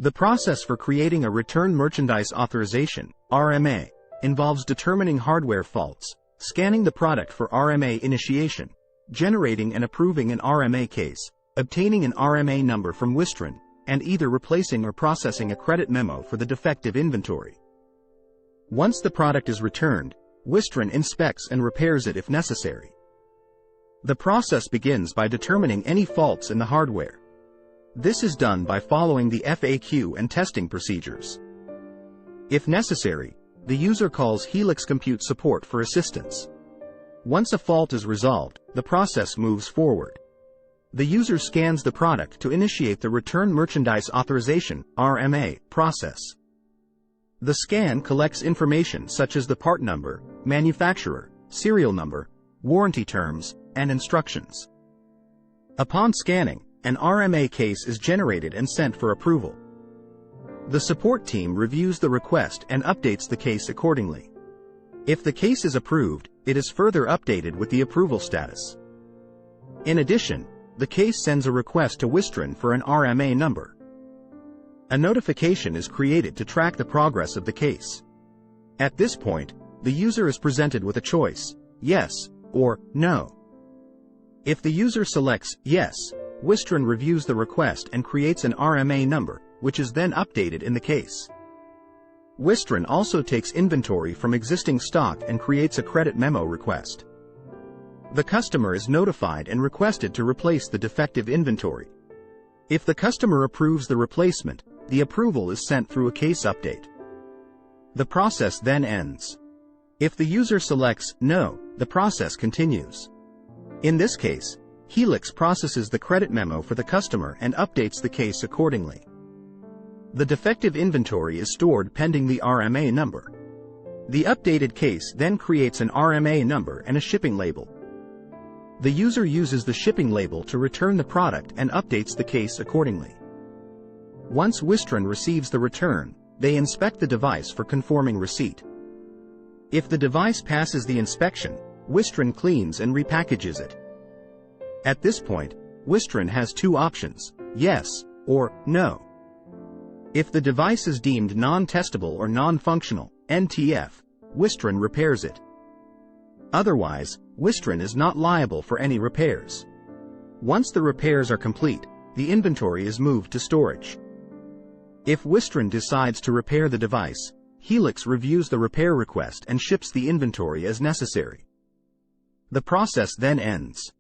The process for creating a Return Merchandise Authorization (RMA) involves determining hardware faults, scanning the product for RMA initiation, generating and approving an RMA case, obtaining an RMA number from Wistron, and either replacing or processing a credit memo for the defective inventory. Once the product is returned, Wistron inspects and repairs it if necessary. The process begins by determining any faults in the hardware. This is done by following the FAQ and testing procedures. If necessary, the user calls Helix Compute Support for assistance. Once a fault is resolved, the process moves forward. The user scans the product to initiate the Return Merchandise Authorization (RMA) process. The scan collects information such as the part number, manufacturer, serial number, warranty terms, and instructions. Upon scanning, an RMA case is generated and sent for approval. The support team reviews the request and updates the case accordingly. If the case is approved, it is further updated with the approval status. In addition, the case sends a request to Wistron for an RMA number. A notification is created to track the progress of the case. At this point, the user is presented with a choice: yes or no. If the user selects yes, Wistron reviews the request and creates an RMA number, which is then updated in the case. Wistron also takes inventory from existing stock and creates a credit memo request. The customer is notified and requested to replace the defective inventory. If the customer approves the replacement, the approval is sent through a case update. The process then ends. If the user selects no, the process continues. In this case, Helix processes the credit memo for the customer and updates the case accordingly. The defective inventory is stored pending the RMA number. The updated case then creates an RMA number and a shipping label. The user uses the shipping label to return the product and updates the case accordingly. Once Wistron receives the return, they inspect the device for conforming receipt. If the device passes the inspection, Wistron cleans and repackages it. At this point, Wistron has two options: yes or no. If the device is deemed non-testable or non-functional (NTF), Wistron repairs it. Otherwise, Wistron is not liable for any repairs. Once the repairs are complete, the inventory is moved to storage. If Wistron decides to repair the device, Helix reviews the repair request and ships the inventory as necessary. The process then ends.